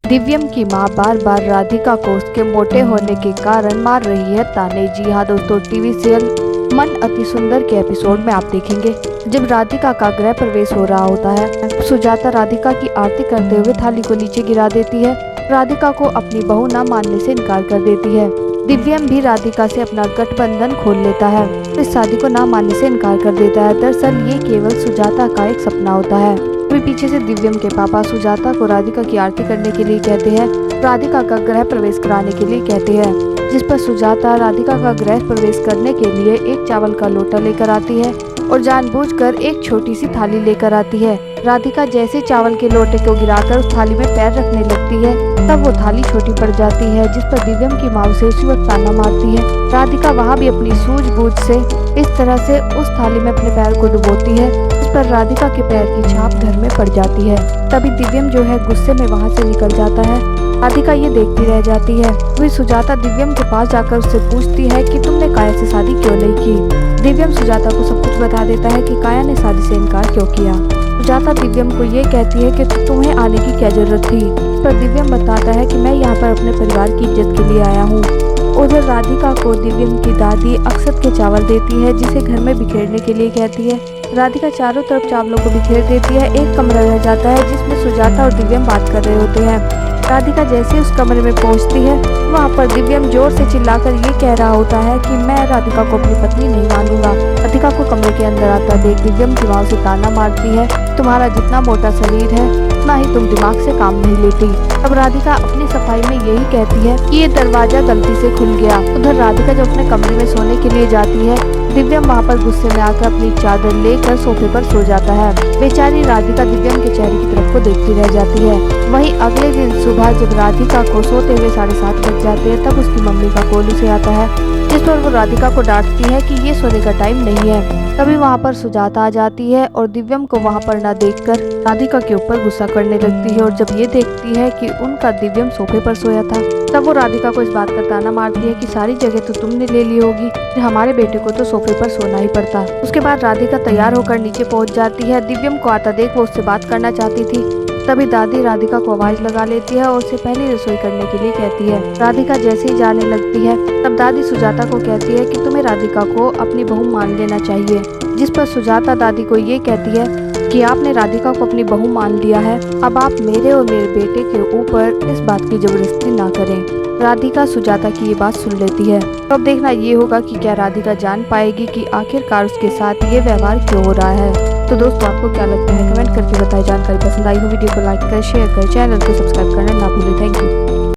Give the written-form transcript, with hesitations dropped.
दिव्यम की मां बार बार राधिका को उसके मोटे होने के कारण मार रही है ताने। जी हाँ दोस्तों, टीवी सीरियल मन अति सुंदर के एपिसोड में आप देखेंगे जब राधिका का गृह प्रवेश हो रहा होता है, सुजाता राधिका की आरती करते हुए थाली को नीचे गिरा देती है। राधिका को अपनी बहू न मानने से इनकार कर देती है। दिव्यम भी राधिका से अपना गठबंधन खोल लेता है, इस शादी को न मानने से इनकार कर देता है। दरअसल ये केवल सुजाता का एक सपना होता है। फिर पीछे से दिव्यम के पापा सुजाता को राधिका की आरती करने के लिए कहते हैं, राधिका का गृह प्रवेश कराने के लिए कहते हैं, जिस पर सुजाता राधिका का गृह प्रवेश करने के लिए एक चावल का लोटा लेकर आती है और जानबूझकर एक छोटी सी थाली लेकर आती है। राधिका जैसे चावल के लोटे को गिराकर उस थाली में पैर रखने लगती है, तब वो थाली छोटी पड़ जाती है, जिस पर दिव्यम की माँ उसे उसी वक्त ताना मारती है। राधिका वहाँ भी अपनी सूझबूझ से इस तरह से उस थाली में अपने पैर को डुबोती है, जिस पर राधिका के पैर की छाप घर में पड़ जाती है। तभी दिव्यम जो है गुस्से में वहाँ से निकल जाता है। राधिका ये देखती रह जाती है। फिर सुजाता दिव्यम के पास जाकर उससे पूछती है कि तुमने काया से शादी क्यों नहीं की। दिव्यम सुजाता को सब कुछ बता देता है कि काया ने शादी से इनकार क्यों किया। सुजाता दिव्यम को ये कहती है कि तुम्हें आने की क्या जरूरत थी। इस पर दिव्यम बताता है कि मैं यहाँ पर अपने परिवार की इज्जत के लिए आया हूँ। उधर राधिका को दिव्यम की दादी अक्षत के चावल देती है, जिसे घर में बिखेरने के लिए कहती है। राधिका चारों तरफ चावलों को बिखेर देती है। एक कमरा रह जाता है जिसमें सुजाता और दिव्यम बात कर रहे होते हैं। राधिका जैसे उस कमरे में पहुंचती है, वहां पर दिव्यम जोर से चिल्लाकर ये कह रहा होता है कि मैं राधिका को अपनी पत्नी नहीं मानूंगा। राधिका को कमरे के अंदर आता देख दिव्यम की माँ उसे ताना मारती है, तुम्हारा जितना मोटा शरीर है उतना ही तुम दिमाग से काम नहीं लेती। अब राधिका अपनी सफाई में यही कहती है कि ये दरवाजा गलती से खुल गया। उधर राधिका जब अपने कमरे में सोने के लिए जाती है, दिव्यम वहाँ पर गुस्से में आकर अपनी चादर लेकर सोफे पर सो जाता है। बेचारी राधिका दिव्यम के चेहरे की तरफ को देखती रह जाती है। वहीं अगले दिन सुबह जब राधिका को सोते हुए 7:30 बज जाते हैं, तब उसकी मम्मी का कॉल उसे आता है, जिस पर वो राधिका को डांटती है कि ये सोने का टाइम नहीं है। तभी वहाँ पर सुजाता आ जाती है और दिव्यम को वहाँ पर न देखकर राधिका के ऊपर गुस्सा करने लगती है। और जब ये देखती है कि उनका दिव्यम सोफे पर सोया था, तब वो राधिका को इस बात का ताना मारती है कि सारी जगह तो तुमने ले ली होगी, हमारे बेटे को तो सोफे पर सोना ही पड़ता। उसके बाद राधिका तैयार होकर नीचे पहुंच जाती है। दिव्यम को आता देख वो उससे बात करना चाहती थी, तभी दादी राधिका को आवाज लगा लेती है और उसे पहली रसोई करने के लिए कहती है। राधिका जैसे ही जाने लगती है, तब दादी सुजाता को कहती है कि तुम्हें राधिका को अपनी बहू मान लेना चाहिए, जिस पर सुजाता दादी को ये कहती है कि आपने राधिका को अपनी बहू मान लिया है, अब आप मेरे और मेरे बेटे के ऊपर इस बात की जबरदस्ती ना करें। राधिका सुजाता की ये बात सुन लेती है। तो अब देखना ये होगा कि क्या राधिका जान पाएगी कि आखिरकार उसके साथ ये व्यवहार क्यों हो रहा है। तो दोस्तों आपको क्या लगता है, कमेंट करके बताएं। जानकारी पसंद आई हो वीडियो को लाइक करें, शेयर करें, चैनल को सब्सक्राइब करना ना भूलें। Thank you.